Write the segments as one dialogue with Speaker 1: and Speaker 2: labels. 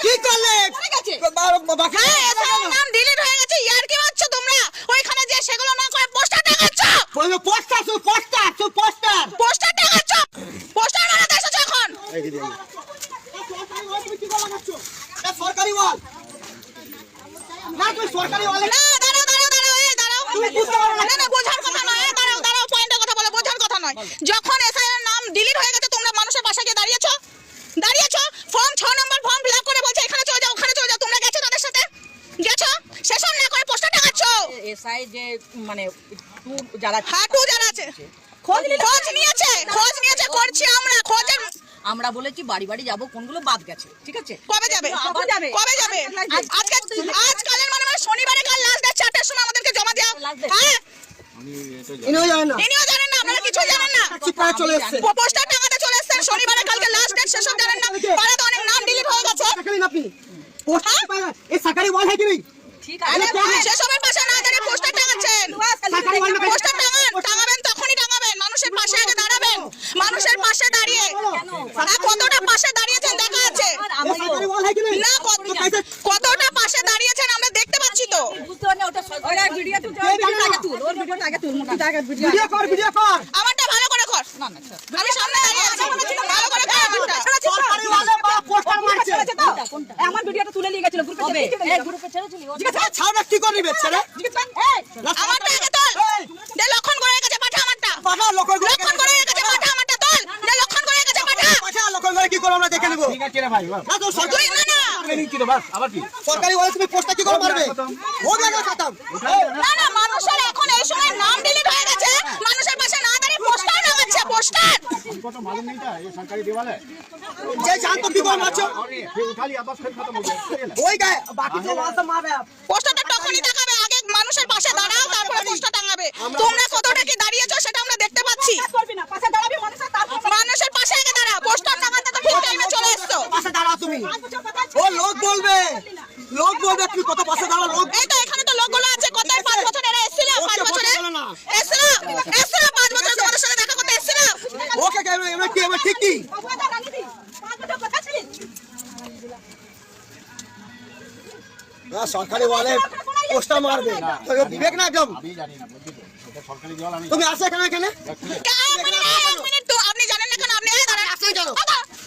Speaker 1: কি করলে
Speaker 2: নাম ডিলিট হয়ে গেছে, ইয়ার কি মারছো তোমরা? ওইখানে যে সেগুলো না করে পোস্টার টাঙাচ্ছ,
Speaker 1: পোস্টার
Speaker 2: টাঙাচ্ছ, পোস্টার বানাতে এসেছো এখন।
Speaker 1: সরকারি ওয়াল না, তুই সরকারি ওয়াল
Speaker 2: না, দাঁড়াও, বোঝার কথা নয়, দাঁড়াও, পয়েন্টের কথা বলো, বোঝার কথা নয়। যখন এসআইআর নাম ডিলিট হয়ে গেছে, তোমরা মানুষের পাশে গিয়ে দাঁড়িয়েছো, ফর্ম 6 নম্বর ফর্ম ফিল আপ করে বলছে এখানে চলে যাও, ওখানে চলে যাও, তোমরা গেছো তাদের সাথে? গেছো? সেসব না করে পোস্টার টাঙাচ্ছ।
Speaker 3: এসআই যে মানে যারা
Speaker 2: আছে খোঁজ নিয়েছে, করছি আমরা খোঁজের।
Speaker 3: আমরা বলেছি বাড়ি বাড়ি যাবো, কোনগুলো বাদ গেছে, ঠিক আছে?
Speaker 2: কবে যাবে? আজকালের মানে শনিবারে, কাল লাস্ট ডেট 4টার সময় আমাদেরকে জমা দেওয়া। হ্যাঁ,
Speaker 1: ইনিও জানেন না,
Speaker 2: আপনারা কিছুই জানেন না।
Speaker 1: চলে এসেছে
Speaker 2: পোস্টার টাঙাতে চলে এসেছেন শনিবারে, কালকে লাস্ট ডেট, সেসব জানেন না। পাড়াতে অনেক নাম ডিলিট হয়ে গেছে।
Speaker 1: এই সরকারি ওয়াল है कि नहीं?
Speaker 3: ঠিক আছে,
Speaker 2: সেসবের পাশে না দাঁড়িয়ে পোস্টার টাঙাচ্ছেন। পোস্টার টাঙাবেন, তখনই টাঙাবেন, মানুষের পাশে আগে দাঁড়াবেন। মানুষের পাশে দাঁড়িয়ে কতটা পাশে দাঁড়িয়েছেন দেখা আছে
Speaker 1: সরকারি ওয়াল है कि नहीं?
Speaker 2: না, কতটা পাশে দাঁড়িয়েছেন আমরা দেখতে পাচ্ছি তো।
Speaker 3: বুঝতে পারছি ওটা ভিডিও তুল, ওর ভিডিওটা আগে তুল,
Speaker 1: ভিডিও কর
Speaker 2: আমারটা ভালো করে কর।
Speaker 3: না
Speaker 2: আমি সামনে দাঁড়িয়ে আছি, ভালো করে কর আমারটা।
Speaker 1: সরকারি ওয়ালে বা পোস্টার মারছে।
Speaker 3: আমার ভিডিওটা তুলে নিয়ে গেছিল গ্রুপে, গ্রুপে ছেড়েছিলি?
Speaker 1: ছাড়া কি করবি ছেড়ে?
Speaker 2: আমারটা আগে তোল, দে লক্ষণ করে গেছে, পাঠা আমারটা।
Speaker 1: পাঠা লক্ষণ করে
Speaker 2: লক্ষণ করে গেছে, পাঠা আমারটা তোল, দে লক্ষণ করে গেছে, পাঠা।
Speaker 1: পাঠা লক্ষণ করে কি করব আমরা দেখে নেব।
Speaker 4: ঠিক আছে রে ভাই,
Speaker 1: না তো সরকারি
Speaker 2: তুই না
Speaker 4: কি রে বাস আবার কি?
Speaker 1: সরকারি ওয়ালে তুমি পোস্টার কি করে মারবে? ও জায়গা খতম।
Speaker 2: না, মানুষের এখন এই সময় নাম ডিলিট হয়ে গেছে, মানুষের পাশে না দাঁড়িয়ে পোস্টার লাগাচ্ছে, পোস্টার।
Speaker 4: কত मालूम नहीं था ये सरकारी दीवार है
Speaker 1: যে জানতো কি করে মারছো?
Speaker 4: और ये फिर उठा लिया बस फिर खत्म हो गया
Speaker 1: ওই গায়ে বাকি সব ওয়াল সব মারবে।
Speaker 2: পোস্টারটা তখনই দেখাবে, আগে মানুষের পাশে দাঁড়াও, তারপরে পোস্টার টাঙাবে। তোমরা কতটা কি দাঁড়িয়েছো সেটা আমরা দেখতে পাচ্ছি। মানুষের পাশে আগে দাঁড়াও, পোস্টার টাঙাতে তো ঠিক টাইমে চলে এসছো।
Speaker 1: পাশে দাঁড়াও তুমি। ও লোক বলবে তুমি কত পাশে দাঁড়াও লোক।
Speaker 2: এই তো এখানে তো লোকগুলো আছে, কত 5 বছর এরা এসেছিল, 5 বছরে এসেছিল 5 বছর তোমাদের সাথে দেখা করতে এসেছিল।
Speaker 1: ওকে কেন এমন কি এমন ঠিক কি? না সরকারি ওয়ালে পোস্টার মারবে তো বিবেক না একদম।
Speaker 4: अभी जानी ना बुद्धि এটা সরকারি দীवार আমি
Speaker 1: তুমি আসো এখানে
Speaker 2: এক মিনিট তো আপনি জানেন না কেন? আপনি এই দাঁড়ান,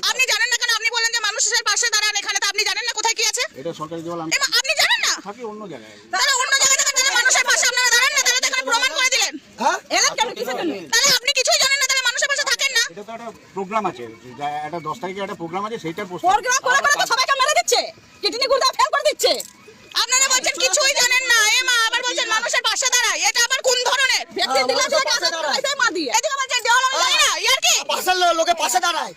Speaker 2: আপনি জানেন না কেন? আপনি বলেন যে মানুষের পাশে দাঁড়ান, এখানে তো আপনি জানেন না কোথায় কি আছে?
Speaker 4: এটা সরকারি দীवार আমি
Speaker 2: আপনি জানেন না?
Speaker 4: থাকি অন্য জায়গায়
Speaker 2: তাহলে অন্য জায়গায় থেকে মানুষের পাশে আপনারা দাঁড়ান না, তাহলে তো এখানে প্রমাণ করে দিলেন।
Speaker 1: হ্যাঁ
Speaker 3: এলাম কেন কিসের জন্য?
Speaker 2: তাহলে আপনি কিছুই জানেন না, তাহলে মানুষের পাশে থাকেন না।
Speaker 4: এটা তো একটা প্রোগ্রাম আছে এটা 10 তারিখে একটা প্রোগ্রাম আছে সেইটার পোস্ট
Speaker 3: প্রোগ্রাম করে তো সবাইকে মেরে দিচ্ছে, কিডনি গুড়া ফেল করে দিচ্ছে।
Speaker 2: আপনারা বলছেন কিছুই জানেন না, এ মা আবার বলছেন মানুষের পাশে দাঁড়ায়, এটা আবার কোন ধরনের?
Speaker 3: ভ্যাকসিন দিলে তো কাছে পয়সা মা দিয়ে।
Speaker 2: এদিকে বলছেন দেওয়াল আমি জানি না, ইয়ার কি?
Speaker 1: পাশের লোকে পাশে দাঁড়ায়।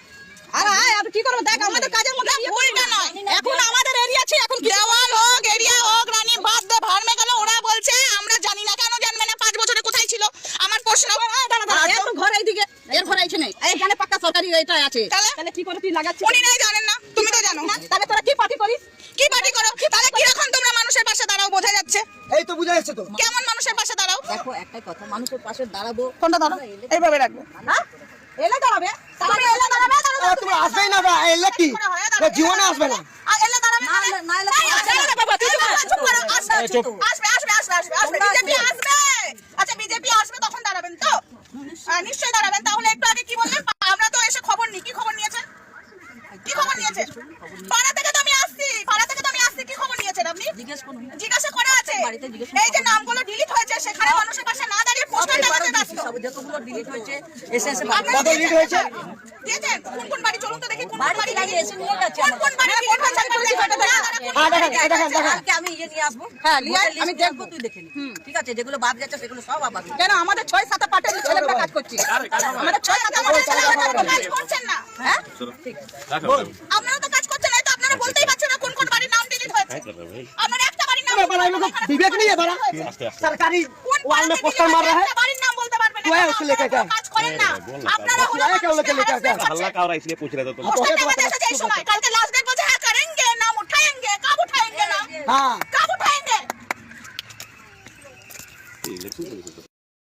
Speaker 3: আরে আর কি করব দেখ, আমাদের কাজের মধ্যে
Speaker 2: ভুলটা নয়,
Speaker 3: এখন আমাদের এরিয়া আছে, এখন
Speaker 2: দেওয়াল হোক এরিয়া হোক, রানী বাদ দে ভাড়মে গেল, ওরা বলছে আমরা জানি না। কেন জানবে না? 5 বছরে কোথায় ছিল? আমার প্রশ্ন।
Speaker 3: এর ঘর এইদিকে, এর ঘর এইখানে, এইখানে পাক্কা সরকারি এটা আছে। তাহলে কি করে তুই লাগাচ্ছিস?
Speaker 2: উনি নাই জানেন না, তুমি তো জানো।
Speaker 3: তাহলে তোরা কি পার্টি করিস?
Speaker 2: কি পার্টি করো? তাহলে কিরকম তোমরা মানুষের পাশে দাঁড়াও বোঝা যাচ্ছে।
Speaker 1: এই তো বুঝা যাচ্ছে তো।
Speaker 2: কেমন মানুষের পাশে দাঁড়াও?
Speaker 3: দেখো একটাই কথা, মানুষের পাশে দাঁড়াবো।
Speaker 2: কোনটা দাঁড়াও? এইভাবে রাখবে।
Speaker 3: হ্যাঁ এলে দাঁড়াবে,
Speaker 2: তুমি এলে দাঁড়াবে,
Speaker 1: তুমি আসবেই না বা এলে কি জীবনে আসবে না।
Speaker 2: এলে দাঁড়াবে
Speaker 3: না এলে না এলে
Speaker 2: বাবা, তুই চুপ করো। আসবে বিজেপি আসবে। আচ্ছা বিজেপি আসবে তখন দাঁড়াবেন তো? নিশ্চয়ই দাঁড়াবেন। তাহলে একটু আগে কি বললেন? আমরা তো এসে খবর নিই। কি খবর নিয়েছেন? কি খবর নিয়েছেন? পাড়া থেকে তো আমি আসছি, কি খবর নিয়েছেন আপনি? জিজ্ঞাসা করা আছে। এই যে নামগুলো ডিলিট হয়েছে, সেখানে মানুষের পাশে না দাঁড়িয়ে পোস্টার টাঙাতে ব্যস্ত।
Speaker 3: যতগুলো ডিলিট হয়েছে এসে এসে
Speaker 1: কত লিড হয়েছে?
Speaker 2: দিয়েছেন? কোন বাড়ি? চলুন তো দেখি কোন
Speaker 3: বাড়ি
Speaker 2: বাড়ি
Speaker 3: থেকে এসে নিয়ে গেছে।
Speaker 2: কোন বাড়ি ডিলিট হয়েছে?
Speaker 1: দেখেন
Speaker 3: কালকে আমি ইয়ে নিয়ে আসবো। হ্যাঁ আমি দেখবো, তুই দেখে নি। ঠিক আছে, যেগুলো বাদ যাচ্ছে সেগুলো সব আবার কেন আমাদের 6-7 পার্টির ছেলেরা কাজ করছে। আমাদের 6-7
Speaker 2: কাজ করছেন না।
Speaker 3: হ্যাঁ
Speaker 2: আপনারা তো কাজ করছেন না, তো আপনারা বলতেই পারছেন না কোন বাড়ির নাম ডিলিট হয়েছে। আপনারা একটা বাড়ির নাম
Speaker 1: विवेक नहीं है बड़ा सरकारी वाल में पोस्टर मार रहा है।
Speaker 2: বাড়ির নাম বলতে পারবেন না।
Speaker 1: तो है उससे लेकर क्या?
Speaker 2: কাজ করেন না আপনারা।
Speaker 1: है क्या लेकर लेकर क्या?
Speaker 5: हल्ला का हो रहा है इसलिए पूछ रहे थे तुम
Speaker 2: पोस्टर टांगा जैसे जय समय कल के लास्ट डेट बोलते हैं करेंगे, नाम उठाएंगे, कब उठाएंगे नाम?
Speaker 1: हाँ
Speaker 2: कब उठाएंगे?
Speaker 5: इलेक्शन